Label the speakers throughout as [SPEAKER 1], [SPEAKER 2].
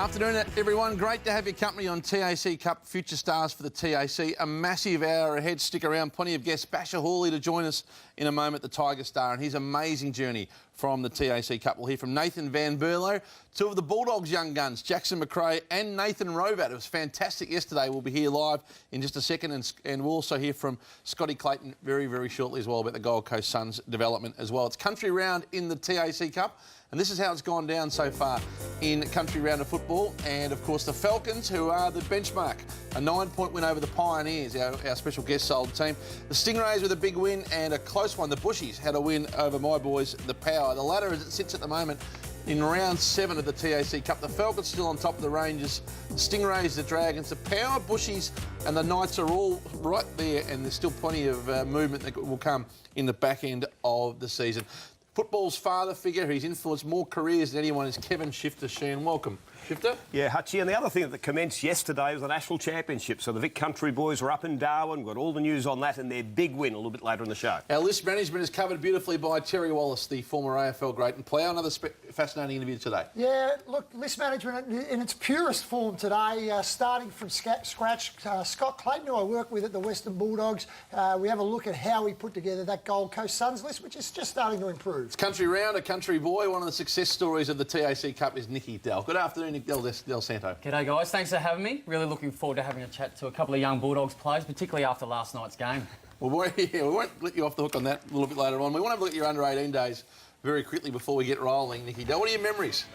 [SPEAKER 1] Afternoon, everyone. Great to have your company on TAC Cup Future Stars for the TAC. A massive hour ahead. Stick around. Plenty of guests. Basher Hawley to join us in a moment, the Tiger Star, and his amazing journey from the TAC Cup. We'll hear from Nathan Van Berlo, two of the Bulldogs' young guns, Jackson McRae and Nathan Rovat. It was fantastic yesterday. We'll be here live in just a second, and we'll also hear from Scotty Clayton very, very shortly as well about the Gold Coast Suns development as well. It's country round in the TAC Cup. And this is how it's gone down so far in country round of football. And, of course, the Falcons, who are the benchmark. A 9-point win over the Pioneers, our special guest sold team. The Stingrays with a big win and a close one. The Bushies had a win over my boys, the Power. The latter, as it sits at the moment, in round 7 of the TAC Cup. The Falcons still on top of the Rangers. The Stingrays, the Dragons, the Power, Bushies and the Knights are all right there. And there's still plenty of movement that will come in the back end of the season. Football's father figure, who's influenced more careers than anyone, is Kevin Shifter Sheehan. Welcome. Shifter? Yeah,
[SPEAKER 2] Hutchie. And the other thing that commenced yesterday was the National Championship. So the Vic Country boys were up in Darwin. We've got all the news on that and their big win a little bit later in the show.
[SPEAKER 1] Our list management is covered beautifully by Terry Wallace, the former AFL great and player. Another fascinating interview today.
[SPEAKER 3] Yeah, look, list management in its purest form today, starting from scratch. Scott Clayton, who I work with at the Western Bulldogs, we have a look at how he put together that Gold Coast Suns list, which is just starting to improve.
[SPEAKER 1] It's country round, a country boy. One of the success stories of the TAC Cup is Nicky Dell. Good afternoon, Nick Del Santo.
[SPEAKER 4] G'day, guys. Thanks for having me. Really looking forward to having a chat to a couple of young Bulldogs players, particularly after last night's game.
[SPEAKER 1] Well, we won't let you off the hook on that a little bit later on. We want to have a look at your under-18 days very quickly before we get rolling, Nicky Dell. What are your memories?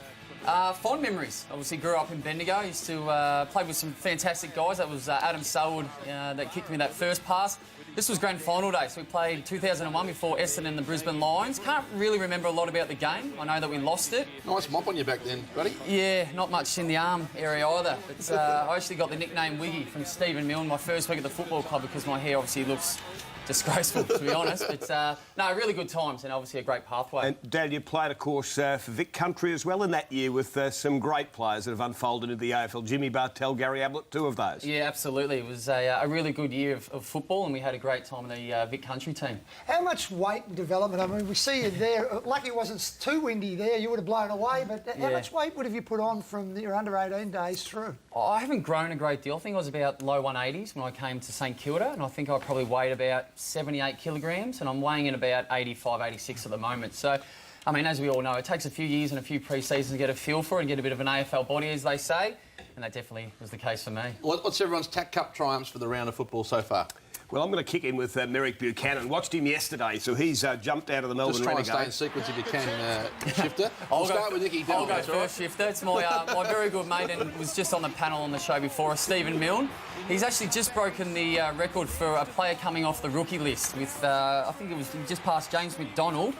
[SPEAKER 4] Fond memories. Obviously grew up in Bendigo. Used to play with some fantastic guys. That was Adam Selwood that kicked me that first pass. This was grand final day, so we played 2001 before Essendon and the Brisbane Lions. Can't really remember a lot about the game. I know that we lost it.
[SPEAKER 1] Nice mop on your back then, buddy.
[SPEAKER 4] Yeah, not much in the arm area either. But I actually got the nickname Wiggy from Stephen Milne my first week at the football club because my hair obviously looks disgraceful, to be honest. But, no, really good times and obviously a great pathway.
[SPEAKER 2] And, Dad, you played, of course, for Vic Country as well in that year with some great players that have unfolded into the AFL. Jimmy Bartell, Gary Ablett, two of those.
[SPEAKER 4] Yeah, absolutely. It was a really good year of football and we had a great time in the Vic Country team.
[SPEAKER 3] How much weight and development? I mean, we see you there. Lucky it wasn't too windy there. You would have blown away. But how much weight would have you put on from your under-18 days through?
[SPEAKER 4] I haven't grown a great deal. I think I was about low 180s when I came to St Kilda and I think I probably weighed about 78 kilograms and I'm weighing in about 85, 86 at the moment. So, I mean, as we all know, it takes a few years and a few pre-seasons to get a feel for it and get a bit of an AFL body, as they say, and that definitely was the case for me.
[SPEAKER 1] What's everyone's TAC Cup triumphs for the round of football so far?
[SPEAKER 2] Well, I'm going to kick in with Merrick Buchanan. Watched him yesterday, so he's jumped out of the Melbourne Renegades.
[SPEAKER 1] Just try and stay in sequence if you can, Shifter. I'll start with Nicky Dell.
[SPEAKER 4] I'll go first, Shifter. It's my very good mate and was just on the panel on the show before, Stephen Milne. He's actually just broken the record for a player coming off the rookie list with, I think it was just past James McDonald.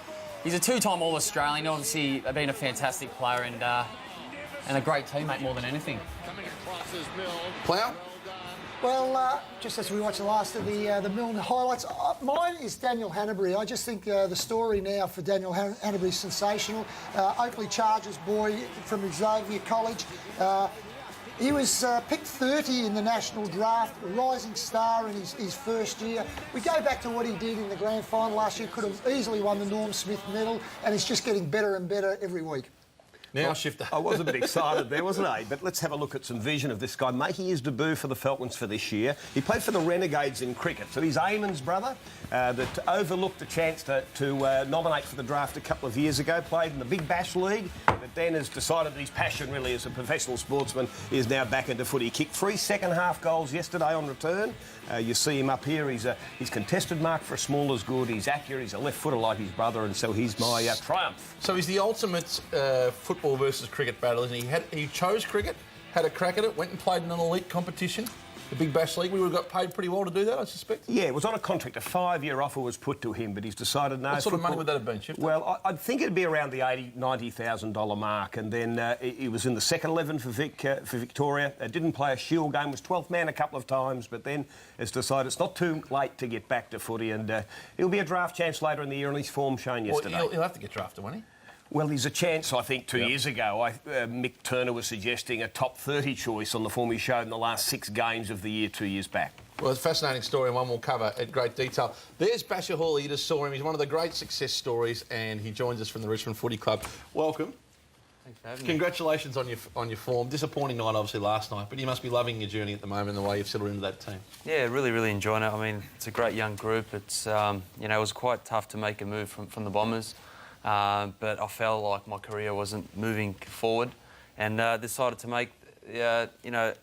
[SPEAKER 4] He's a two-time All-Australian, obviously been a fantastic player and a great teammate more than anything.
[SPEAKER 1] Plough?
[SPEAKER 3] Well, just as we watch the last of the Milne highlights, mine is Daniel Hanbury. I just think the story now for Daniel Hanbury is sensational. Oakley Chargers boy from Xavier College. He was picked 30 in the national draft, a rising star in his first year. We go back to what he did in the grand final last year, could have easily won the Norm Smith medal, and he's just getting better and better every week.
[SPEAKER 1] Now, Shifter.
[SPEAKER 2] I was a bit excited there, wasn't I? But let's have a look at some vision of this guy making his debut for the Falcons for this year. He played for the Renegades in cricket, so he's Eamon's brother that overlooked a chance to nominate for the draft a couple of years ago, played in the Big Bash League, but then has decided that his passion really as a professional sportsman is now back into footy. He kicked 3 second-half goals yesterday on return. You see him up here. He's contested mark for a small as good. He's accurate. He's a left footer like his brother, and so he's my triumph.
[SPEAKER 1] So he's the ultimate football versus cricket battle, isn't he? He chose cricket, had a crack at it, went and played in an elite competition, the Big Bash League. We would have got paid pretty well to do that, I suspect.
[SPEAKER 2] Yeah, it was on a contract. A 5-year offer was put to him, but he's decided no.
[SPEAKER 1] What sort of money would that have been, Shifter?
[SPEAKER 2] Well, I'd think it'd be around the $80,000-$90,000 mark, and then he was in the second 11 for Victoria. Didn't play a Shield game, was 12th man a couple of times, but then has decided it's not too late to get back to footy, and he'll be a draft chance later in the year, and his form shown yesterday.
[SPEAKER 1] Well, he'll have to get drafted, won't he?
[SPEAKER 2] Well, there's a chance, I think, 2 years ago, Mick Turner was suggesting a top 30 choice on the form he showed in the last 6 games of the year 2 years back.
[SPEAKER 1] Well, it's a fascinating story and one we'll cover at great detail. There's Basher Hawley. You just saw him. He's one of the great success stories and he joins us from the Richmond Footy Club. Welcome.
[SPEAKER 5] Thanks for having me.
[SPEAKER 1] Congratulations on your form. Disappointing night, obviously, last night, but you must be loving your journey at the moment, the way you've settled into that team.
[SPEAKER 5] Yeah, really enjoying it. I mean, it's a great young group. It's you know, it was quite tough to make a move from the Bombers, but I felt like my career wasn't moving forward, and decided to make you know,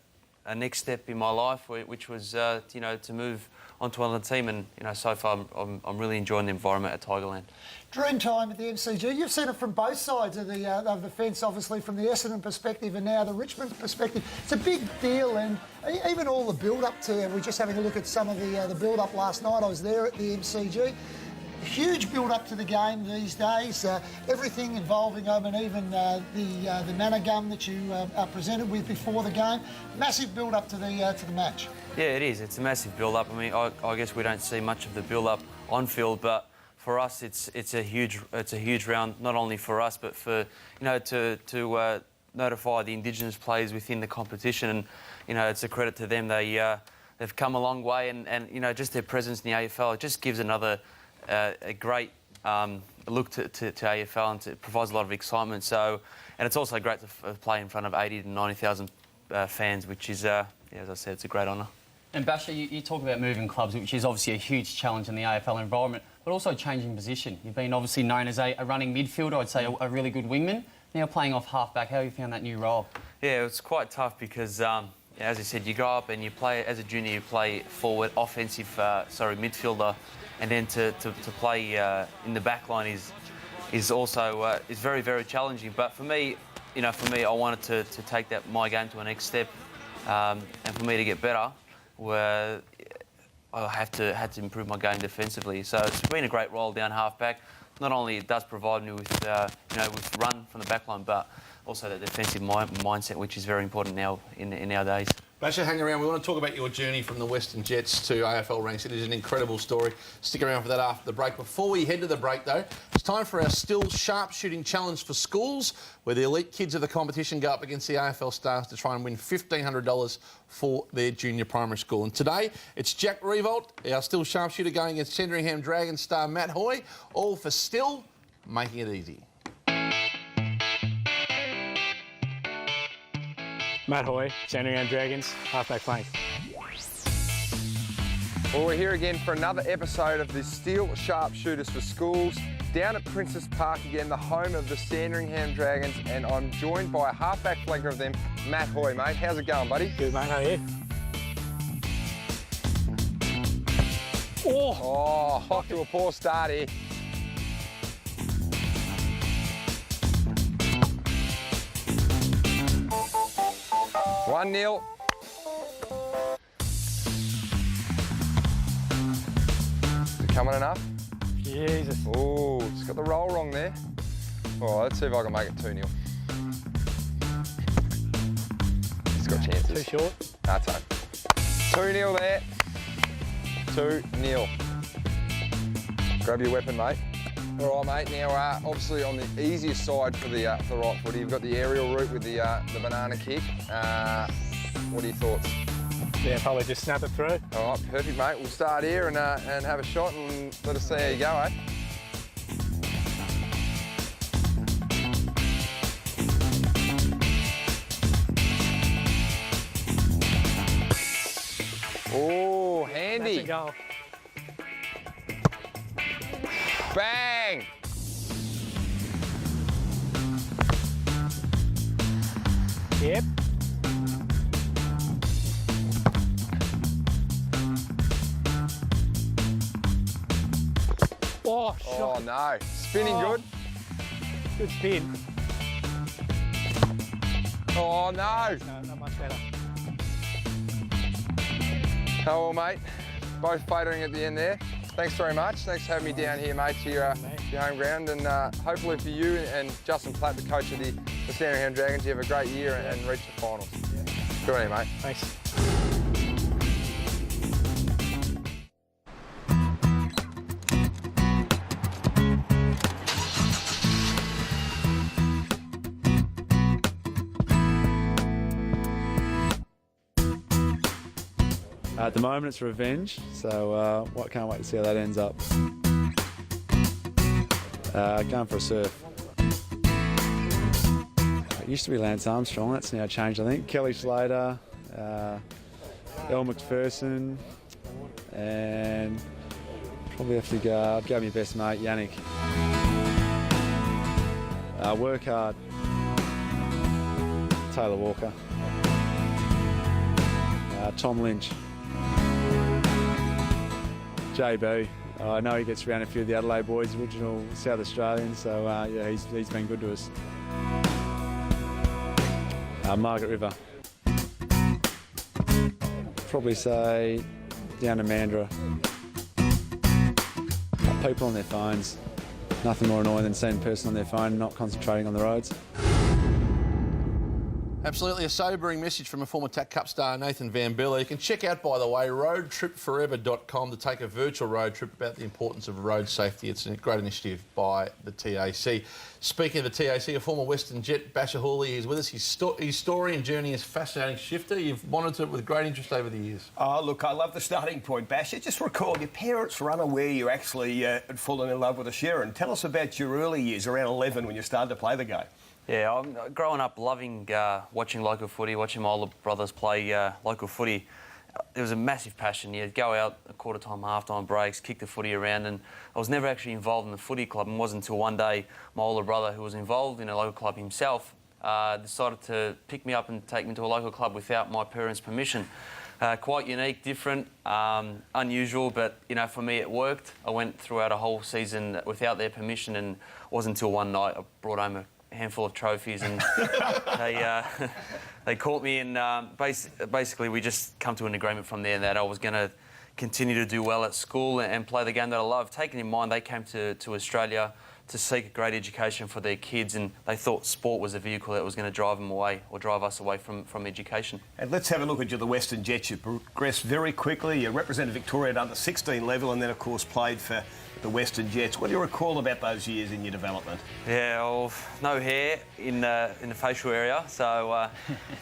[SPEAKER 5] a next step in my life, which was you know, to move onto another team, and you know, so far I'm really enjoying the environment at Tigerland.
[SPEAKER 3] Dream time at the MCG. You've seen it from both sides of the fence, obviously from the Essendon perspective and now the Richmond perspective. It's a big deal, and even all the build-up to it. We're just having a look at some of the build-up last night. I was there at the MCG. Huge build-up to the game these days. Everything involving them, and even the manna gum that you are presented with before the game. Massive build-up to the match.
[SPEAKER 5] Yeah, it is. It's a massive build-up. I mean, I guess we don't see much of the build-up on field, but for us, it's a huge round, not only for us, but for, you know, to notify the Indigenous players within the competition, and you know, it's a credit to them. They've come a long way, and you know, just their presence in the AFL, it just gives another a great look to AFL, and it provides a lot of excitement. So, and it's also great to play in front of 80 to 90,000 fans, which is, yeah, as I said, it's a great honour.
[SPEAKER 4] And Basher, you talk about moving clubs, which is obviously a huge challenge in the AFL environment, but also changing position. You've been obviously known as a running midfielder, I'd say a really good wingman. Now playing off half-back, how have you found that new role? Yeah,
[SPEAKER 5] it's quite tough because, as I said, you grow up and you play, as a junior, you play forward, offensive, midfielder, and then to play in the back line is also is very challenging. But for me, I wanted to take my game to a next step, and for me to get better, where I had to improve my game defensively. So it's been a great role down half-back. Not only it does provide me with with run from the back line, but also that defensive mindset, which is very important now in our days.
[SPEAKER 1] Basher, hang around. We want to talk about your journey from the Western Jets to AFL ranks. It is an incredible story. Stick around for that after the break. Before we head to the break, though, it's time for our still sharpshooting challenge for schools, where the elite kids of the competition go up against the AFL stars to try and win $1,500 for their junior primary school. And today, it's Jack Revolt, our still sharpshooter, going against Sandringham Dragons star Matt Hoy, all for still making it easy.
[SPEAKER 6] Matt Hoy, Sandringham Dragons, halfback flank.
[SPEAKER 7] Well, we're here again for another episode of the Steel Sharpshooters for Schools, down at Princess Park again, the home of the Sandringham Dragons, and I'm joined by a halfback flanker of them, Matt Hoy, mate. How's it going, buddy?
[SPEAKER 6] Good, mate. How are you?
[SPEAKER 7] Oh, off to a poor start here. One nil. Is it coming enough?
[SPEAKER 6] Jesus.
[SPEAKER 7] Oh, just got the roll wrong there. Oh, let's see if I can make it 2-0. It's got chances.
[SPEAKER 6] Too short.
[SPEAKER 7] That's home. 2-0 there. 2-0. Grab your weapon, mate. All right, mate. Now, obviously on the easiest side for the right footer, you've got the aerial route with the banana kick. What are your thoughts?
[SPEAKER 6] Yeah, probably just snap it through.
[SPEAKER 7] All right, perfect, mate. We'll start here and have a shot and let us see how you go, eh? Oh, handy.
[SPEAKER 6] That's a goal.
[SPEAKER 7] Bang!
[SPEAKER 6] Yep. Oh, shot.
[SPEAKER 7] Oh, no. Spinning good.
[SPEAKER 6] Good spin.
[SPEAKER 7] Oh, no.
[SPEAKER 6] No, not much better.
[SPEAKER 7] Oh, well, mate. Both photoing at the end there. Thanks very much. Thanks for having me down here, mate, to your home ground. And hopefully for you and Justin Platt, the coach of the Sandringham Dragons, you have a great year and reach the finals. Yeah. Good on you, mate.
[SPEAKER 6] Thanks.
[SPEAKER 8] At the moment, it's revenge, so can't wait to see how that ends up. Going for a surf. It used to be Lance Armstrong, that's now changed I think. Kelly Slater, Elle McPherson, and probably have to go my best mate, Yannick. Work hard, Taylor Walker. Tom Lynch. JB. I know he gets around a few of the Adelaide boys, original South Australians, so yeah, he's been good to us. Margaret River. Probably say down to Mandurah. People on their phones. Nothing more annoying than seeing a person on their phone and not concentrating on the roads.
[SPEAKER 1] Absolutely a sobering message from a former TAC Cup star, Nathan Van Bella. You can check out, by the way, roadtripforever.com to take a virtual road trip about the importance of road safety. It's a great initiative by the TAC. Speaking of the TAC, a former Western Jet, Basher Hooley, is with us. His story and journey is fascinating. Shifter, you've monitored it with great interest over the years.
[SPEAKER 2] Oh, look, I love the starting point, Basher. Just recall, your parents were unaware you actually had fallen in love with a Sharon. Tell us about your early years, around 11, when you started to play the game.
[SPEAKER 5] Yeah, I'm growing up loving watching local footy, watching my older brothers play local footy. There was a massive passion. You'd go out at quarter time, half time breaks, kick the footy around, and I was never actually involved in the footy club. And it wasn't until one day my older brother, who was involved in a local club himself, decided to pick me up and take me to a local club without my parents' permission. Quite unique, different, unusual, but you know, for me it worked. I went throughout a whole season without their permission, and it wasn't until one night I brought home a handful of trophies, and they caught me, and basically we just come to an agreement from there that I was going to continue to do well at school and play the game that I love. Taking in mind they came to Australia to seek a great education for their kids, and they thought sport was a vehicle that was going to drive them away or drive us away from education.
[SPEAKER 2] And let's have a look at you, the Western Jets. You progressed very quickly. You represented Victoria at under 16 level, and then of course played for the Western Jets. What do you recall about those years in your development?
[SPEAKER 5] Yeah, well, no hair in the facial area. So,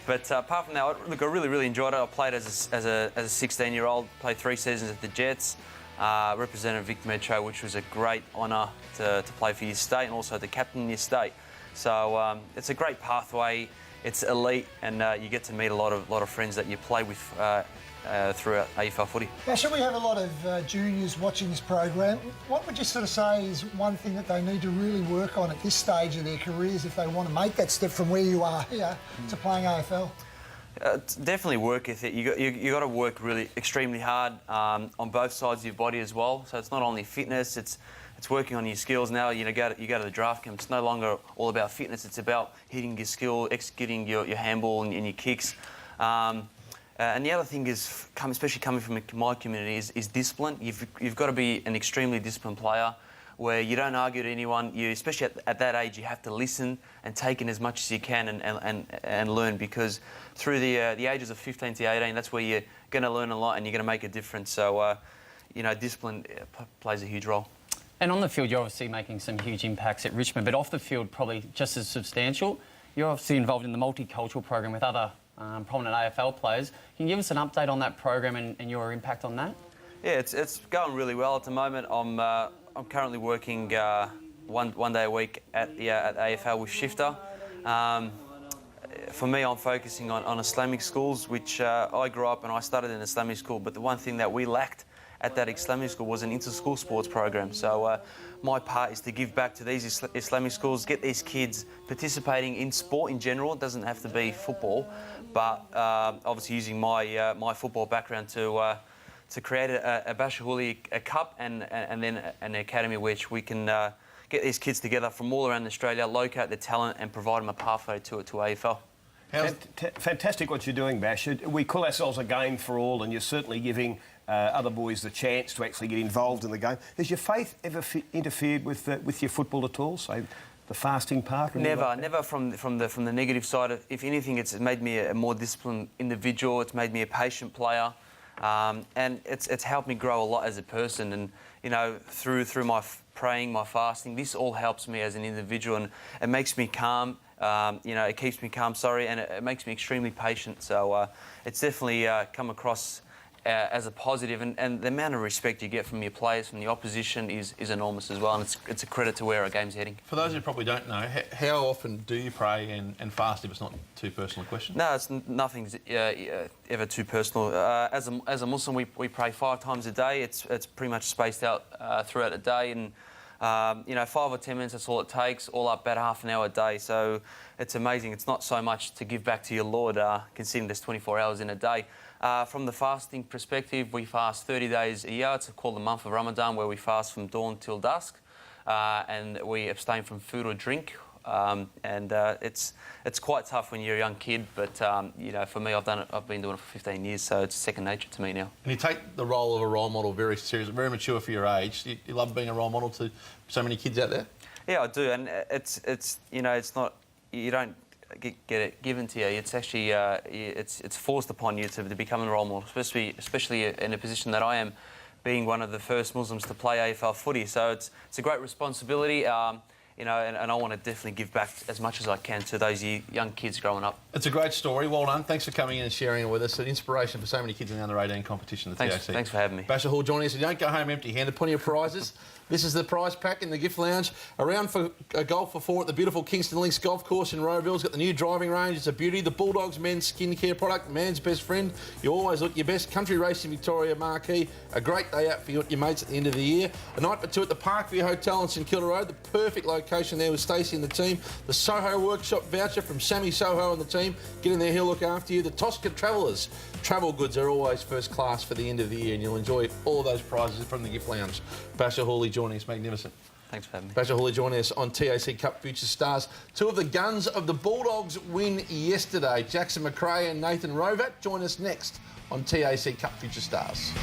[SPEAKER 5] but apart from that, look, I really enjoyed it. I played as a 16-year-old. Played 3 seasons at the Jets. Represented Vic Metro, which was a great honour to play for your state, and also to captain your state. So it's a great pathway. It's elite, and you get to meet a lot of friends that you play with throughout AFL footy.
[SPEAKER 3] Now, should we have a lot of juniors watching this program? What would you sort of say is one thing that they need to really work on at this stage of their careers if they want to make that step from where you are here to playing AFL?
[SPEAKER 5] Definitely work ethic. You got to work really extremely hard on both sides of your body as well. So it's not only fitness, it's working on your skills. Now you go to the draft camp. It's no longer all about fitness. It's about hitting your skill, executing your handball and your kicks. And the other thing is, especially coming from my community, is discipline. You've got to be an extremely disciplined player, where you don't argue to anyone. You, especially at that age, you have to listen and take in as much as you can and learn, because through the ages of 15 to 18, that's where you're going to learn a lot and you're going to make a difference. So, you know, discipline plays a huge role.
[SPEAKER 4] And on the field, you're obviously making some huge impacts at Richmond, but off the field, probably just as substantial. You're obviously involved in the multicultural program with other prominent AFL players. Can you give us an update on that program and your impact on that?
[SPEAKER 5] Yeah, it's going really well at the moment. I'm currently working one day a week at AFL with Shifter. For me, I'm focusing on Islamic schools, which I grew up and I started in Islamic school, but the one thing that we lacked at that Islamic school was an inter-school sports program. So my part is to give back to these Islamic schools, get these kids participating in sport in general. It doesn't have to be football, but obviously using my football background to create a Basher Hooley Cup and then an academy which we can get these kids together from all around Australia, locate their talent and provide them a pathway to AFL.
[SPEAKER 2] Fantastic what you're doing, Bash. We call ourselves a game for all, and you're certainly giving other boys the chance to actually get involved in the game. Has your faith ever interfered with your football at all? So the fasting part?
[SPEAKER 5] Never from the negative side. If anything, it's made me a more disciplined individual. It's made me a patient player. And it's helped me grow a lot as a person, and you know, through my praying, my fasting, this all helps me as an individual, and it makes me calm. You know, it keeps me calm, and it makes me extremely patient. So it's definitely come across as a positive, and the amount of respect you get from your players, from the opposition, is enormous as well, and it's a credit to where our game's heading.
[SPEAKER 1] For those who probably don't know, how often do you pray and fast, if it's not too personal a question?
[SPEAKER 5] No, nothing's ever too personal. As a Muslim, we pray 5 times a day. It's pretty much spaced out throughout the day, and 5 or 10 minutes, that's all it takes, all up about half an hour a day. So it's amazing. It's not so much to give back to your Lord, considering there's 24 hours in a day. From the fasting perspective, we fast 30 days a year. It's called the month of Ramadan, where we fast from dawn till dusk, and we abstain from food or drink. It's quite tough when you're a young kid, but for me, I've been doing it for 15 years, so it's second nature to me now.
[SPEAKER 1] And you take the role of a role model very seriously, very mature for your age. You love being a role model to so many kids out there? Yeah,
[SPEAKER 5] I do, and it's not, you don't get it given to you. It's actually it's forced upon you to become a role model, especially in a position that I am, being one of the first Muslims to play AFL footy. So it's a great responsibility. And I want to definitely give back as much as I can to those young kids growing up. It's a great story. Well done. Thanks for coming in and sharing it with us. An inspiration for so many kids in the under-18 competition at the TAC. Thanks for having me. Basher Hall joining us. You don't go home empty-handed. Plenty of prizes. This is the prize pack in the gift lounge. Around for a golf for 4 at the beautiful Kingston Links Golf Course in Rowville. It's got the new driving range. It's a beauty. The Bulldogs men's skincare product, man's best friend. You always look your best. Country Racing Victoria marquee. A great day out for you and your mates at the end of the year. A night for 2 at the Parkview Hotel on St Kilda Road. The perfect location there with Stacey and the team. The Soho Workshop voucher from Sammy Soho and the team. Get in there, he'll look after you. The Tosca Travellers. Travel goods are always first class for the end of the year, and you'll enjoy all those prizes from the gift lounge. Basher Hawley joining us, magnificent. Thanks for having me. Basher Hawley joining us on TAC Cup Future Stars. 2 of the guns of the Bulldogs win yesterday. Jackson McRae and Nathan Rovat join us next on TAC Cup Future Stars.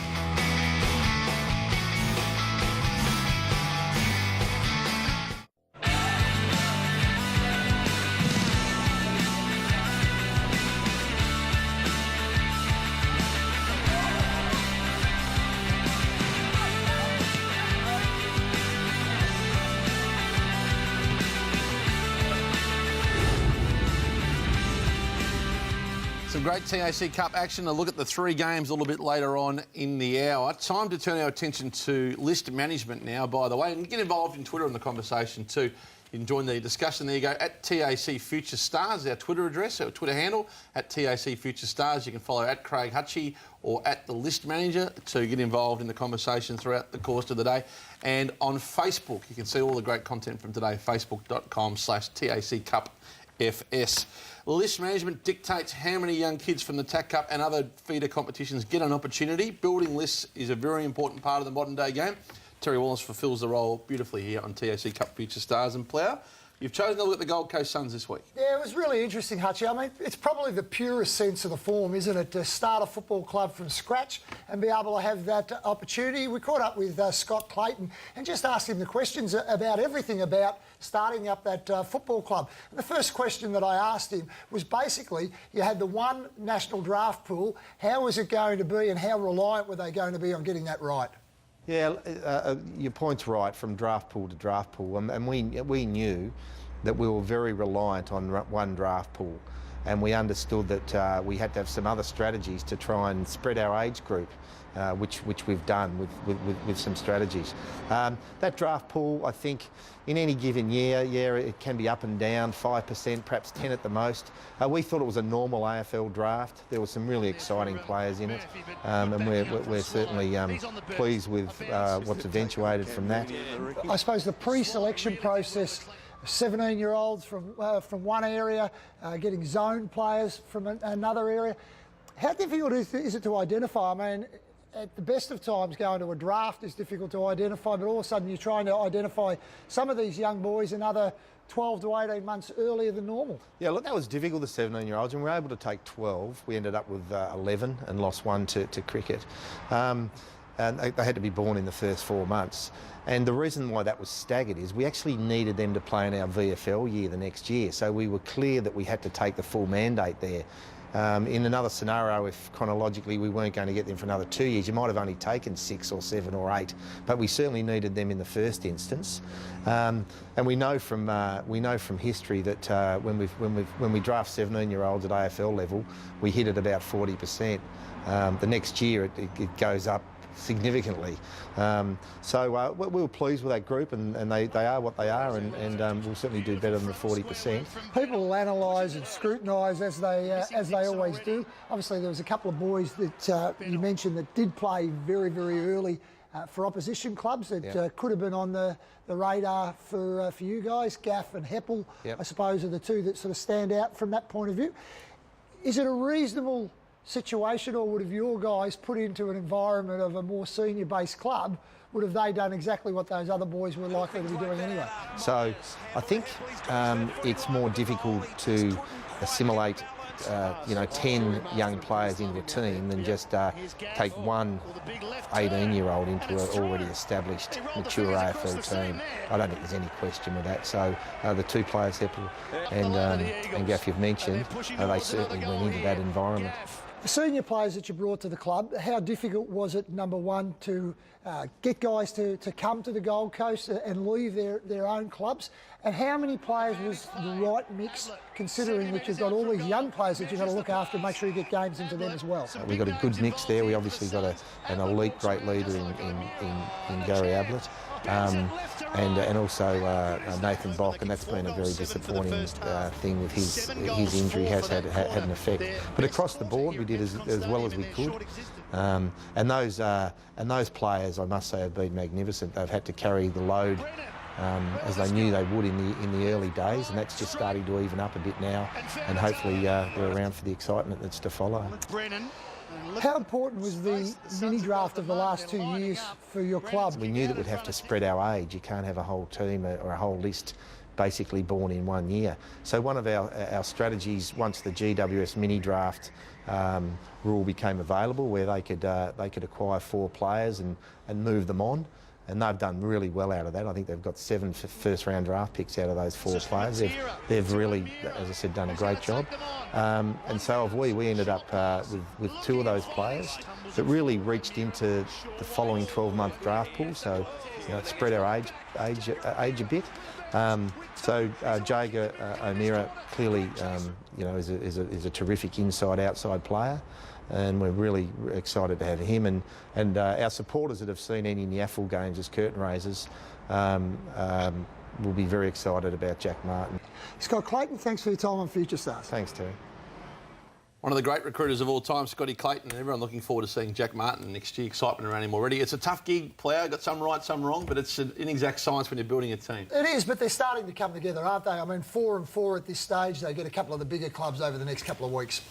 [SPEAKER 5] Some great TAC Cup action. A look at the 3 games a little bit later on in the hour. Time to turn our attention to list management now, by the way, and get involved in Twitter in the conversation too. You can join the discussion. There you go, at TAC Future Stars, our Twitter address, our Twitter handle, at TAC Future Stars. You can follow at Craig Hutchie or at the List Manager to get involved in the conversation throughout the course of the day. And on Facebook, you can see all the great content from today, facebook.com/TAC Cup FS. List management dictates how many young kids from the TAC Cup and other feeder competitions get an opportunity. Building lists is a very important part of the modern day game. Terry Wallace fulfills the role beautifully here on TAC Cup Future Stars. And Plough, you've chosen to look at the Gold Coast Suns this week. Yeah, it was really interesting, Hutchie. I mean, it's probably the purest sense of the form, isn't it, to start a football club from scratch and be able to have that opportunity. We caught up with Scott Clayton and just asked him the questions about everything about starting up that football club. And the first question that I asked him was basically, you had the one national draft pool, how was it going to be and how reliant were they going to be on getting that right?
[SPEAKER 9] Yeah, your point's right, from draft pool to draft pool, and we knew that we were very reliant on one draft pool, and we understood that we had to have some other strategies to try and spread our age group, which we've done with some strategies. That draft pool, I think, in any given year, it can be up and down, 5%, perhaps 10 at the most. We thought it was a normal AFL draft. There were some really exciting players in it, and we're certainly pleased with what's eventuated from that.
[SPEAKER 3] I suppose the pre-selection process, 17-year-olds from one area, getting zone players from another area. How difficult is it to identify? I mean, at the best of times, going to a draft is difficult to identify, but all of a sudden you're trying to identify some of these young boys another 12 to 18 months earlier than normal. Yeah, look, that was difficult, the 17-year-olds, and we were able to take 12. We ended up with 11 and lost 1 to cricket. And they had to be born in the first 4 months. And the reason why that was staggered is we actually needed them to play in our VFL year the next year. So we were clear that we had to take the full mandate there.
[SPEAKER 9] In another scenario, if chronologically we weren't going to get them for another 2 years, you might have only taken 6 or 7 or 8, but we certainly needed them in the first instance. And we know from history that when we draft 17-year-olds at AFL level, we hit at about 40%. The next year it goes up significantly. So we were pleased with that group, and they are what they are, and we'll certainly do better than the 40%.
[SPEAKER 3] People will analyse and scrutinise as they always do. Obviously, there was a couple of boys that you mentioned that did play very, very early for opposition clubs that could have been on the radar for you guys. Gaff and Heppel, I suppose, are the two that sort of stand out from that point of view. Is it a reasonable situation, or would have your guys put into an environment of a more senior-based club, would have they done exactly what those other boys were likely to be doing anyway?
[SPEAKER 9] So I think it's more difficult to assimilate 10 young players into a team than just take one 18-year-old into an already established, mature AFL team. I don't think there's any question with that. So the two players, Heppel and Gaff, you've mentioned, they certainly went into that environment.
[SPEAKER 3] The senior players that you brought to the club, how difficult was it, number one, to get guys to come to the Gold Coast and leave their own clubs? And how many players was the right mix, considering that you've got all these young players that you've got to look after and make sure you get games into them as well?
[SPEAKER 9] We've got a good mix there. We obviously got an elite, great leader in Gary Ablett. And also Nathan Bock, and that's been a very disappointing thing with his injury, has had an effect. But across the board, we did as well as we could. And those players, I must say, have been magnificent. They've had to carry the load as they knew they would in the early days, and that's just starting to even up a bit now. And hopefully they're around for the excitement that's to follow.
[SPEAKER 3] How important was the mini draft of the last 2 years for your club?
[SPEAKER 9] We knew that we'd have to spread our age. You can't have a whole team or a whole list basically born in 1 year. So one of our strategies, once the GWS mini draft rule became available, where they could acquire 4 players and move them on, and they've done really well out of that. I think they've got 7 first-round draft picks out of those 4 players. They've really, as I said, done a great job. And so have we. We ended up with 2 of those players that really reached into the following 12-month draft pool. So it spread our age a bit. So Jager O'Meara clearly, is a terrific inside-outside player. And we're really excited to have him, and our supporters that have seen any Nyaffle games as curtain raisers will be very excited about Jack Martin.
[SPEAKER 3] Scott Clayton, thanks for your time on Future Stars.
[SPEAKER 9] Thanks, Terry.
[SPEAKER 1] One of the great recruiters of all time, Scotty Clayton. Everyone looking forward to seeing Jack Martin next year. Excitement around him already. It's a tough gig, player. Got some right, some wrong, but it's an inexact science when you're building a team.
[SPEAKER 3] It is, but they're starting to come together, aren't they? I mean, 4 and 4 at this stage. They get a couple of the bigger clubs over the next couple of weeks.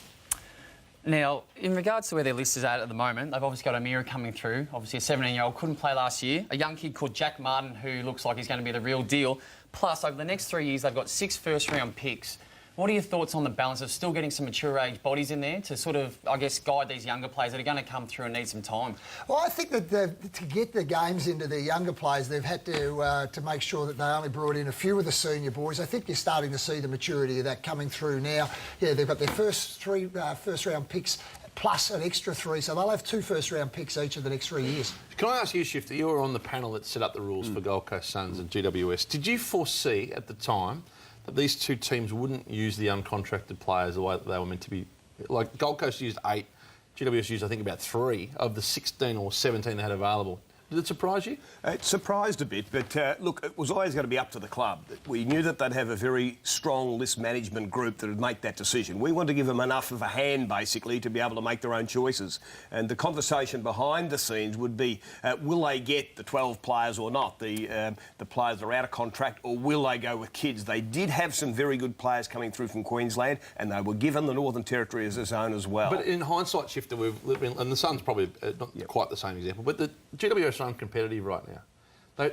[SPEAKER 4] Now, in regards to where their list is at the moment, they've obviously got O'Meara coming through. Obviously, a 17-year-old couldn't play last year. A young kid called Jack Martin, who looks like he's going to be the real deal. Plus, over the next 3 years, they've got 6 first-round picks. What are your thoughts on the balance of still getting some mature age bodies in there to sort of, I guess, guide these younger players that are going to come through and need some time?
[SPEAKER 3] Well, I think that to get the games into the younger players, they've had to make sure that they only brought in a few of the senior boys. I think you're starting to see the maturity of that coming through now. Yeah, they've got their first 3 first-round picks plus an extra 3, so they'll have 2 first-round picks each of the next 3 years.
[SPEAKER 1] Can I ask you, Shifter, you were on the panel that set up the rules for Gold Coast Suns and GWS. Did you foresee at the time that these 2 teams wouldn't use the uncontracted players the way that they were meant to be? Like, Gold Coast used 8, GWS used, I think, about 3 of the 16 or 17 they had available. Did it surprise you?
[SPEAKER 2] It surprised a bit, but look, it was always going to be up to the club. We knew that they'd have a very strong list management group that would make that decision. We wanted to give them enough of a hand, basically, to be able to make their own choices. And the conversation behind the scenes would be, will they get the 12 players or not, the players that are out of contract, or will they go with kids? They did have some very good players coming through from Queensland, and they were given the Northern Territory as its own as well.
[SPEAKER 1] But in hindsight, Shifter, and the Suns probably not quite the same example, but the GWS are uncompetitive right now.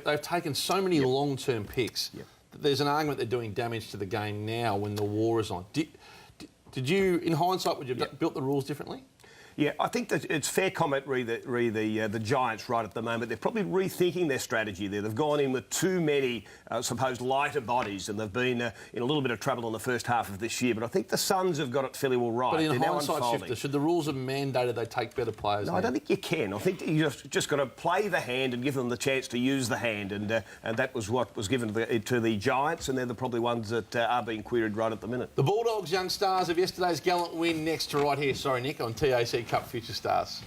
[SPEAKER 1] They've taken so many long-term picks that there's an argument they're doing damage to the game now when the war is on. Did you, in hindsight, would you have built the rules differently?
[SPEAKER 2] Yeah, I think that it's fair comment the Giants right at the moment. They're probably rethinking their strategy there. They've gone in with too many supposed lighter bodies, and they've been in a little bit of trouble in the first half of this year. But I think the Suns have got it fairly well right.
[SPEAKER 1] But in
[SPEAKER 2] They're
[SPEAKER 1] hindsight,
[SPEAKER 2] now
[SPEAKER 1] Shifter, should the rules have mandated they take better players?
[SPEAKER 2] No,
[SPEAKER 1] now?
[SPEAKER 2] I don't think you can. I think you've just got to play the hand and give them the chance to use the hand, and that was what was given to the Giants, and they're probably ones that are being queried right at the minute.
[SPEAKER 1] The Bulldogs, young stars of yesterday's gallant win, next to right here. Sorry, Nick, on TAC Cup Future Stars.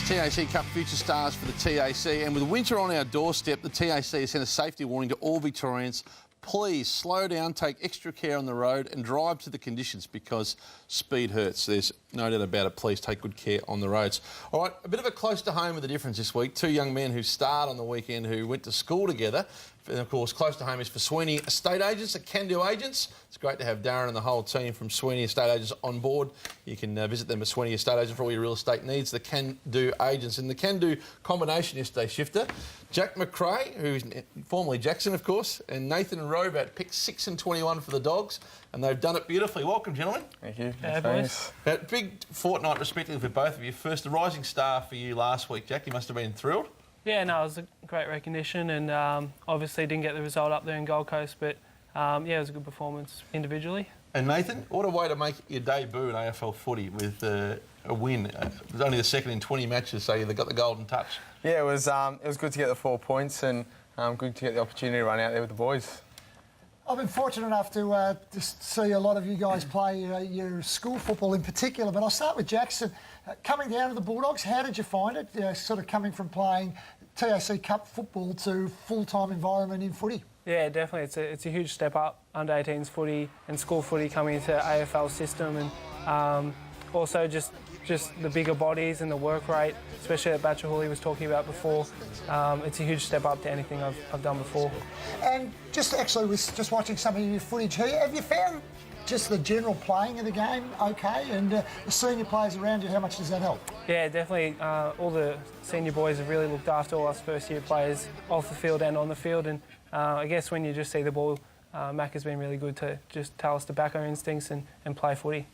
[SPEAKER 1] TAC Cup Future Stars for the TAC, and with winter on our doorstep, the TAC has sent a safety warning to all Victorians. Please slow down, take extra care on the road and drive to the conditions because speed hurts. There's no doubt about it. Please take good care on the roads. All right, a bit of a close to home with the difference this week. Two young men who starred on the weekend who went to school together. And of course, close to home is for Sweeney Estate Agents, the can-do agents. It's great to have Darren and the whole team from Sweeney Estate Agents on board. You can visit them at Sweeney Estate Agents for all your real estate needs, the can-do agents. And the can-do combination yesterday, Shifter, Jack McRae, who's formerly Jackson, of course, and Nathan Robat picked 6 and 21 for the Dogs, and they've done it beautifully. Welcome, gentlemen.
[SPEAKER 10] Thank you.
[SPEAKER 6] Yeah, boys.
[SPEAKER 1] Big fortnight, respectively, for both of you. First, the rising star for you last week, Jack. You must have been thrilled.
[SPEAKER 6] Yeah, no, it was a great recognition, and obviously didn't get the result up there in Gold Coast, but yeah, it was a good performance individually.
[SPEAKER 1] And Nathan, what a way to make your debut in AFL footy with a win. It was only the second in 20 matches, so you got the golden touch.
[SPEAKER 10] Yeah, it was good to get the 4 points and good to get the opportunity to run out there with the boys.
[SPEAKER 3] I've been fortunate enough to see a lot of you guys play your school football in particular, but I'll start with Jackson. Coming down to the Bulldogs, how did you find it, sort of coming from playing TAC Cup football to full-time environment in footy?
[SPEAKER 6] Yeah, definitely. It's a huge step up, under-18s footy and school footy coming into the AFL system, and also just the bigger bodies and the work rate, especially that Batcher Hooley was talking about before. It's a huge step up to anything I've done before.
[SPEAKER 3] And just actually, just watching some of your footage here, have you found just the general playing of the game okay? And the senior players around you, how much does that help?
[SPEAKER 6] Yeah, definitely. All the senior boys have really looked after all us first-year players off the field and on the field. And I guess when you just see the ball, Mac has been really good to just tell us to back our instincts and play footy.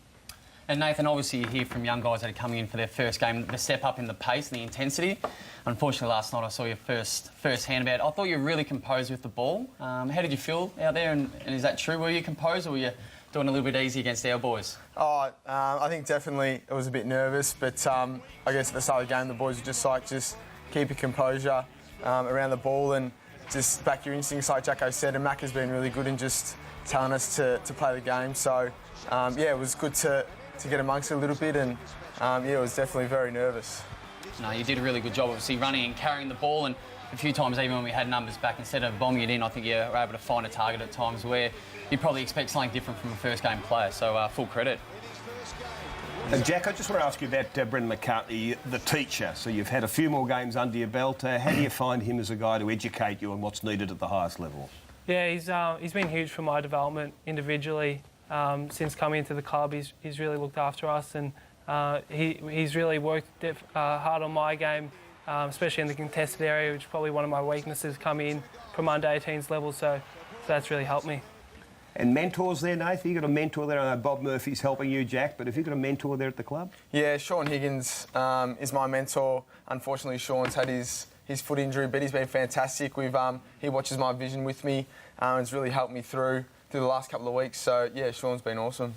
[SPEAKER 4] And Nathan, obviously you hear from young guys that are coming in for their first game, the step up in the pace and the intensity. Unfortunately, last night I saw your first hand about. I thought you were really composed with the ball. How did you feel out there? And is that true? Were you composed, or were you doing a little bit easy against our boys?
[SPEAKER 10] I think definitely it was a bit nervous, but I guess at the start of the game the boys were just keep your composure around the ball and just back your instincts, like Jacko said. And Mac has been really good in just telling us to play the game. So yeah, it was good to get amongst it a little bit, and yeah, it was definitely very nervous.
[SPEAKER 4] No, you did a really good job, obviously, running and carrying the ball, and a few times even when we had numbers back, instead of bombing it in, I think you were able to find a target at times where you probably expect something different from a first-game player, so full credit.
[SPEAKER 2] And Jack, I just want to ask you about Brendan McCartney, the teacher. So you've had a few more games under your belt. How do you find him as a guy to educate you on what's needed at the highest level?
[SPEAKER 6] Yeah, he's been huge for my development individually. Since coming into the club, he's really looked after us, and he's really worked hard on my game, especially in the contested area, which is probably one of my weaknesses coming in from under-18s level, so that's really helped me.
[SPEAKER 2] And mentors there, Nathan? You got a mentor there? I know Bob Murphy's helping you, Jack, but have you got a mentor there at the club?
[SPEAKER 10] Yeah, Sean Higgins is my mentor. Unfortunately, Sean's had his foot injury, but he's been fantastic. He watches my vision with me. It's really helped me through the last couple of weeks. So, yeah, Sean's been awesome.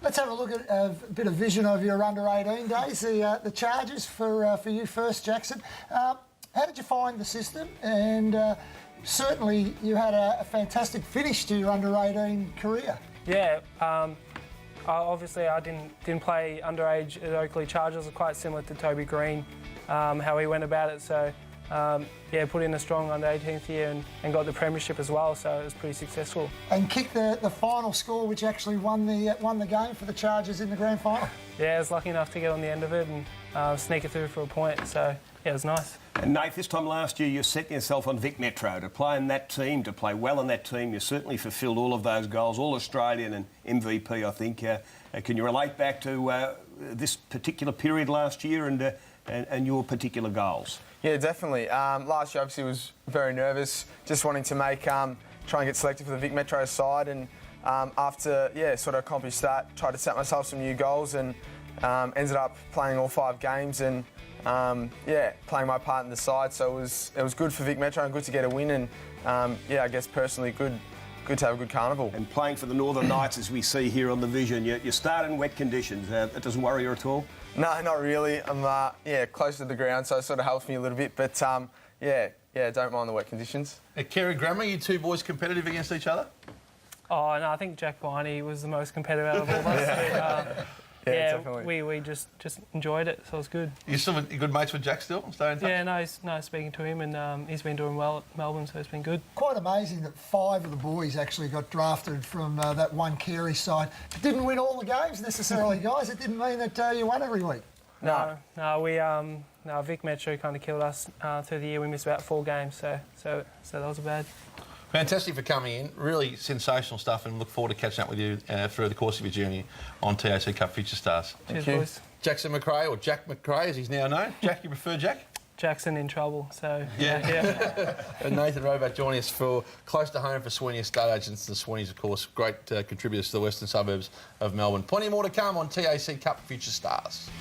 [SPEAKER 3] Let's have a look at a bit of vision of your under-18 days, the Chargers for you first, Jackson. How did you find the system? And certainly you had a fantastic finish to your under-18 career.
[SPEAKER 6] Yeah, obviously I didn't play underage at Oakley Chargers. Quite similar to Toby Green, how he went about it. So, yeah, put in a strong under-18th year and got the premiership as well, so it was pretty successful. And
[SPEAKER 3] kicked the final score, which actually won the game for the Chargers in the grand final.
[SPEAKER 6] Yeah, I was lucky enough to get on the end of it and sneak it through for a point, so yeah, it was nice.
[SPEAKER 2] And Nate, this time last year you set yourself on Vic Metro to play in that team, to play well in that team. You certainly fulfilled all of those goals, all Australian and MVP, I think. Can you relate back to this particular period last year and and your particular goals?
[SPEAKER 10] Yeah, definitely. Last year, obviously, was very nervous, just wanting to make try and get selected for the Vic Metro side, and after sort of accomplished that, tried to set myself some new goals, and ended up playing all 5 games and playing my part in the side. So it was good for Vic Metro and good to get a win, and I guess personally good to have a good carnival.
[SPEAKER 2] And playing for the Northern Knights, as we see here on the vision, you start in wet conditions. That doesn't worry you at all?
[SPEAKER 10] No, not really. I'm close to the ground, so it sort of helps me a little bit. But don't mind the wet conditions.
[SPEAKER 1] Kerry Grammer, you two boys competitive against each other?
[SPEAKER 6] Oh, no, I think Jack Viney was the most competitive out of all of us.
[SPEAKER 10] Definitely.
[SPEAKER 6] We just enjoyed it, so it was good.
[SPEAKER 1] You're still good mates with Jack still? Stay in touch?
[SPEAKER 6] Yeah, speaking to him, and he's been doing well at Melbourne, so it's been good.
[SPEAKER 3] Quite amazing that 5 of the boys actually got drafted from that one Carey side. Didn't win all the games necessarily, guys. It didn't mean that you won every week.
[SPEAKER 6] No, Vic Metro kind of killed us through the year. We missed about 4 games, so that was bad.
[SPEAKER 1] Fantastic for coming in. Really sensational stuff, and look forward to catching up with you through the course of your journey on TAC Cup Future Stars.
[SPEAKER 6] Cheers, boys.
[SPEAKER 1] Jackson McRae, or Jack McRae as he's now known. Jack, you prefer Jack?
[SPEAKER 6] Jackson in trouble, so
[SPEAKER 1] yeah. And Nathan Robat joining us for close to home for Sweeney Estate Agents. The Sweeneys, of course, great contributors to the western suburbs of Melbourne. Plenty more to come on TAC Cup Future Stars.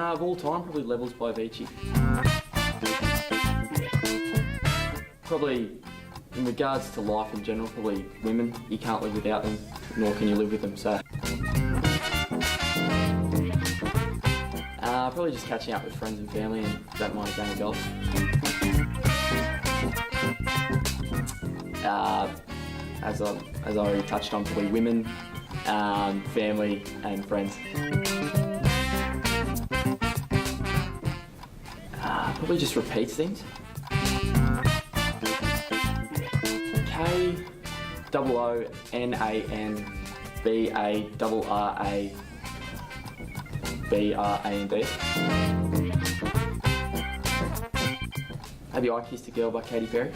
[SPEAKER 11] Of all time, probably Levels by Avicii. Probably, in regards to life in general, probably women. You can't live without them, nor can you live with them, so. Probably just catching up with friends and family, and don't mind a game of golf. As I already touched on, probably women, family and friends. Probably just repeats things. KOONANBARRABAND. Have you kissed a Girl by Katy Perry?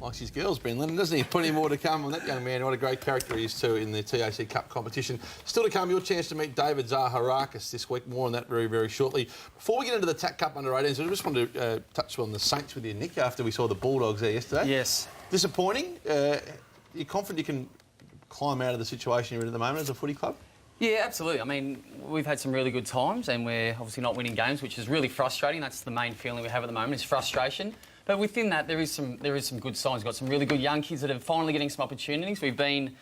[SPEAKER 1] Likes his girls, Ben Lennon, doesn't he? Plenty more to come on that young man. What a great character he is too in the TAC Cup competition. Still to come, your chance to meet David Zaharakis this week. More on that very, very shortly. Before we get into the TAC Cup under-18s, I just wanted to touch on the Saints with you, Nick, after we saw the Bulldogs there yesterday.
[SPEAKER 4] Yes.
[SPEAKER 1] Disappointing. You're confident you can climb out of the situation you're in at the moment as a footy club?
[SPEAKER 4] Yeah, absolutely. I mean, we've had some really good times, and we're obviously not winning games, which is really frustrating. That's the main feeling we have at the moment, is frustration. But within that, there is some good signs. We've got some really good young kids that are finally getting some opportunities. We've been,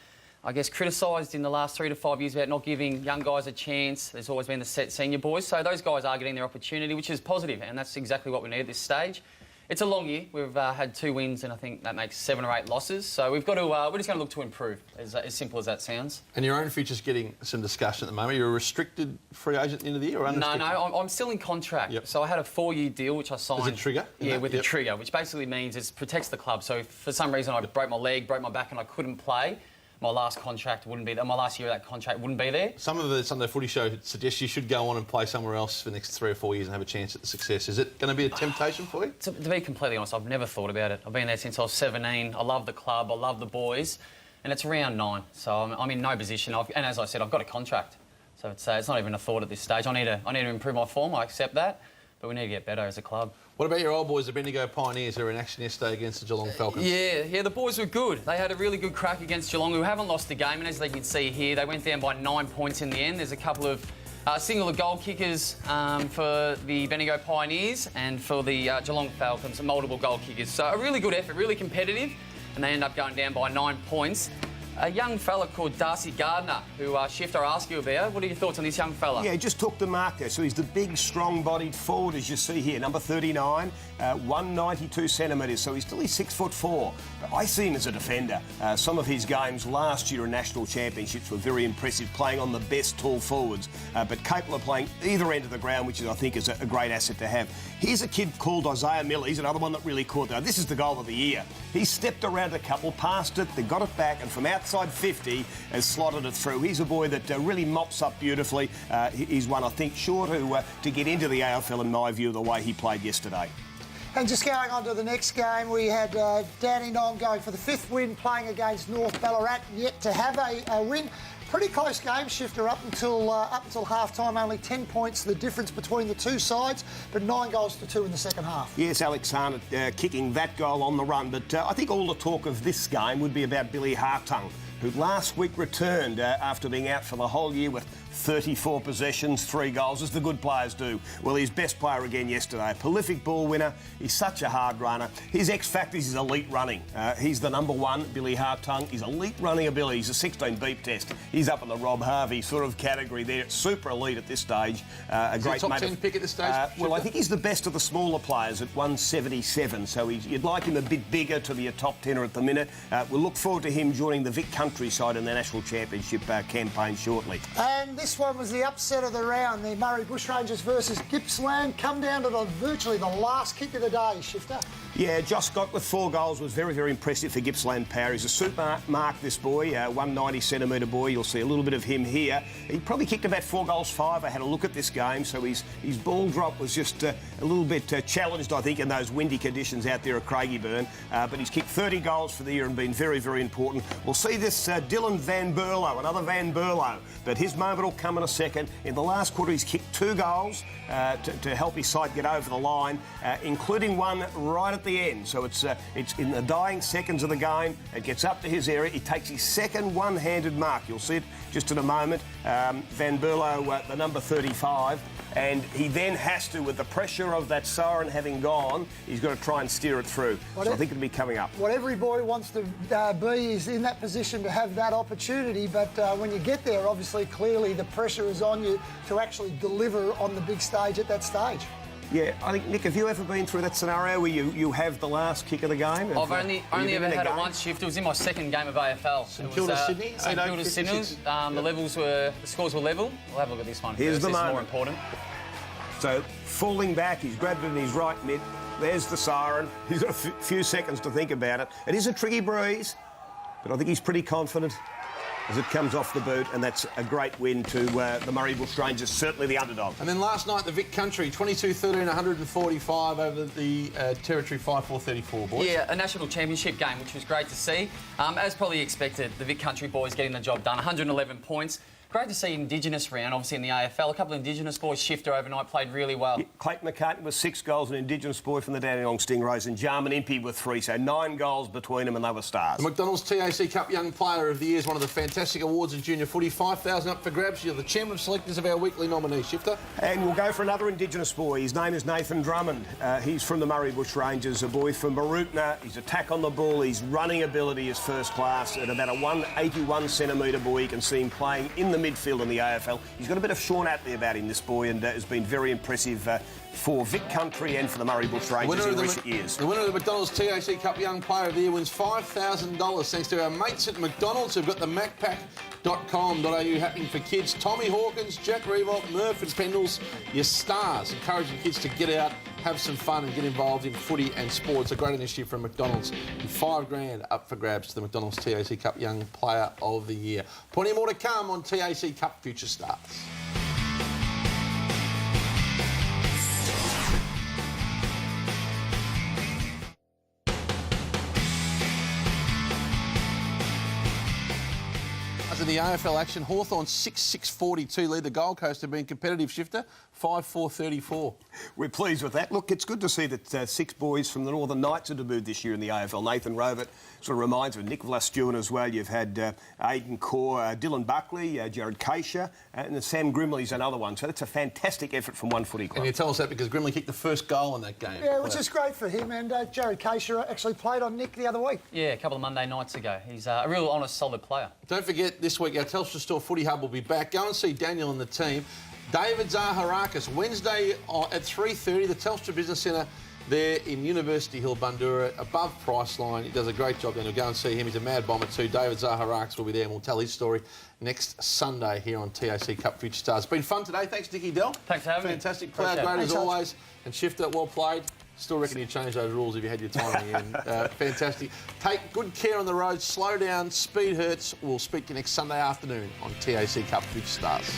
[SPEAKER 4] I guess, criticised in the last 3 to 5 years about not giving young guys a chance. There's always been the set senior boys. So those guys are getting their opportunity, which is positive, and that's exactly what we need at this stage. It's a long year. We've had 2 wins, and I think that makes 7 or 8 losses. So we've got to. We're just going to look to improve, as simple as that sounds.
[SPEAKER 1] And your own future's getting some discussion at the moment. You're a restricted free agent at the end of the year, or unrestricted?
[SPEAKER 4] No, I'm still in contract. Yep. So I had a 4-year deal, which I signed.
[SPEAKER 1] Is it trigger?
[SPEAKER 4] Yeah, with a trigger, which basically means it protects the club. So if for some reason I broke my leg, broke my back, and I couldn't play, my last contract wouldn't be there. My last year of that contract wouldn't be there.
[SPEAKER 1] Some of the Sunday Footy Show suggests you should go on and play somewhere else for the next 3 or 4 years and have a chance at the success. Is it going to be a temptation for you?
[SPEAKER 4] To be completely honest, I've never thought about it. I've been there since I was 17. I love the club. I love the boys. And it's round 9, so I'm in no position. And as I said, I've got a contract. So it's not even a thought at this stage. I need to improve my form. I accept that. But we need to get better as a club.
[SPEAKER 1] What about your old boys, the Bendigo Pioneers, who are in action yesterday against the Geelong Falcons?
[SPEAKER 4] Yeah, the boys were good. They had a really good crack against Geelong, who haven't lost a game, and as they can see here, they went down by 9 points in the end. There's a couple of singular goal kickers for the Bendigo Pioneers, and for the Geelong Falcons, multiple goal kickers. So a really good effort, really competitive, and they end up going down by 9 points. A young fella called Darcy Gardner, who Shift, I ask you about. What are your thoughts on this young fella?
[SPEAKER 2] Yeah, he just took the mark there. So he's the big, strong-bodied forward, as you see here, number 39, 192 centimetres. So he's still 6'4". But I see him as a defender. Some of his games last year in national championships were very impressive, playing on the best tall forwards, but capable of playing either end of the ground, which I think is a great asset to have. Here's a kid called Isaiah Miller. He's another one that really caught. Now, this is the goal of the year. He stepped around a couple, passed it, they got it back, and from outside outside 50 has slotted it through. He's a boy that really mops up beautifully. He's one, I think, sure to get into the AFL, in my view, the way he played yesterday.
[SPEAKER 3] And just going on to the next game, we had Dandenong going for the 5th win, playing against North Ballarat, yet to have a win. Pretty close game, Shifter, up until half-time. Only 10 points the difference between the two sides, but 9 goals to 2 in the second half.
[SPEAKER 2] Yes, Alex Harnett kicking that goal on the run, but I think all the talk of this game would be about Billy Hartung, who last week returned after being out for the whole year with 34 possessions, 3 goals, as the good players do. Well, he's best player again yesterday. A prolific ball winner. He's such a hard runner. His X factor is his elite running. He's the number one, Billy Hartung. His elite running ability. He's a 16 beep test. He's up in the Rob Harvey sort of category there. Super elite at this stage. A great
[SPEAKER 1] top 10 pick at this stage?
[SPEAKER 2] Well, I think he's the best of the smaller players at 177. So you'd like him a bit bigger to be a top 10er at the minute. We'll look forward to him joining the Vic Country side in the National Championship campaign shortly.
[SPEAKER 3] And this one was the upset of the round. The Murray Bushrangers versus Gippsland come down to virtually the last kick of the day, Shifter.
[SPEAKER 2] Yeah, Josh Scott with 4 goals was very, very impressive for Gippsland Power. He's a super mark, this boy, 190-centimetre boy. You'll see a little bit of him here. He probably kicked about 4 goals 5. I had a look at this game, so his ball drop was just a little bit challenged, I think, in those windy conditions out there at Craigieburn. But he's kicked 30 goals for the year and been very, very important. We'll see this Dylan Van Berlo, another Van Berlo, but his moment will come in a second. In the last quarter, he's kicked 2 goals to help his side get over the line, including one right at the end. So it's in the dying seconds of the game. It gets up to his area. He takes his second one-handed mark. You'll see it just in a moment. Van Berlo, the number 35. And he then has to, with the pressure of that siren having gone, he's got to try and steer it through. So I think it'll be coming up.
[SPEAKER 3] What every boy wants to be is in that position to have that opportunity, but when you get there, obviously, clearly the pressure is on you to actually deliver on the big stage at that stage.
[SPEAKER 2] Yeah, I think, Nick, have you ever been through that scenario where you have the last kick of the game?
[SPEAKER 4] I've only ever had it once, Shift. It was in my second game of AFL.
[SPEAKER 1] St Kilda Sydney?
[SPEAKER 4] St Kilda Sydney. The scores were level. We'll have a look at this one.
[SPEAKER 2] Here's the moment.
[SPEAKER 4] This is more important.
[SPEAKER 2] So, falling back, he's grabbed it in his right mid. There's the siren. He's got a few seconds to think about it. It is a tricky breeze, but I think he's pretty confident as it comes off the boot, and that's a great win to the Murray Bushrangers, certainly the underdog.
[SPEAKER 1] And then last night, the Vic Country, 22-13, 145 over the Territory 5-4-34, boys.
[SPEAKER 4] Yeah, a national championship game, which was great to see. As probably expected, the Vic Country boys getting the job done, 111 points. Great to see Indigenous round, obviously in the AFL. A couple of Indigenous boys, Shifter overnight, played really well.
[SPEAKER 2] Yeah, Clayton McCartney with 6 goals, an Indigenous boy from the Dandenong Stingrays, and Jarman Impey with 3, so 9 goals between them, and they were stars.
[SPEAKER 1] The McDonald's TAC Cup Young Player of the Year is one of the fantastic awards in junior footy. 5,000 up for grabs. You're the chairman of selectors of our weekly nominee, Shifter.
[SPEAKER 2] And we'll go for another Indigenous boy. His name is Nathan Drummond. He's from the Murray Bushrangers, a boy from Barootna. His attack on the ball, his running ability is first class. At about a 181-centimetre boy, you can see him playing in the midfield in the AFL. He's got a bit of Sean Atley about him, this boy, and has been very impressive for Vic Country and for the Murray Bushrangers in recent years.
[SPEAKER 1] The winner of the McDonald's TAC Cup Young Player of the Year wins $5,000 thanks to our mates at McDonald's who've got the macpack.com.au happening for kids. Tommy Hawkins, Jack Revolt, Murph and Pendles, your stars, encouraging kids to get out, have some fun and get involved in footy and sports. A great initiative from McDonald's. And $5,000 up for grabs to the McDonald's TAC Cup Young Player of the Year. Plenty more to come on TAC Cup Future Stars. In the AFL action, Hawthorn 6-6-42 lead. The Gold Coast have been competitive, Shifter, 5-4-34.
[SPEAKER 2] We're pleased with that. Look, it's good to see that 6 boys from the Northern Knights have debuted this year in the AFL. Nathan Rovert sort of reminds me of Nick Vlastuin as well. You've had Aidan Core, Dylan Buckley, Jared Keisha, and Sam Grimley's another one. So that's a fantastic effort from one footy club.
[SPEAKER 1] And you tell us that because Grimley kicked the first goal in that game.
[SPEAKER 3] Yeah, which is great for him. And Jared Keisha actually played on Nick the other week.
[SPEAKER 4] Yeah, a couple of Monday nights ago. He's a real honest, solid player.
[SPEAKER 1] Don't forget, this week our Telstra Store Footy Hub will be back. Go and see Daniel and the team. David Zaharakis, Wednesday at 3:30, the Telstra Business Centre there in University Hill, Bundoora, above Priceline. He does a great job. Then you'll go and see him. He's a mad bomber too. David Zaharakis will be there and we'll tell his story next Sunday here on TAC Cup Future Stars. It's been fun today. Thanks, Dickie Dell.
[SPEAKER 4] Thanks for having me.
[SPEAKER 1] Fantastic. Cloud great as always. And Shifter, well played. Still reckon you'd change those rules if you had your time in the end. Fantastic. Take good care on the road. Slow down. Speed hurts. We'll speak to you next Sunday afternoon on TAC Cup Future Stars.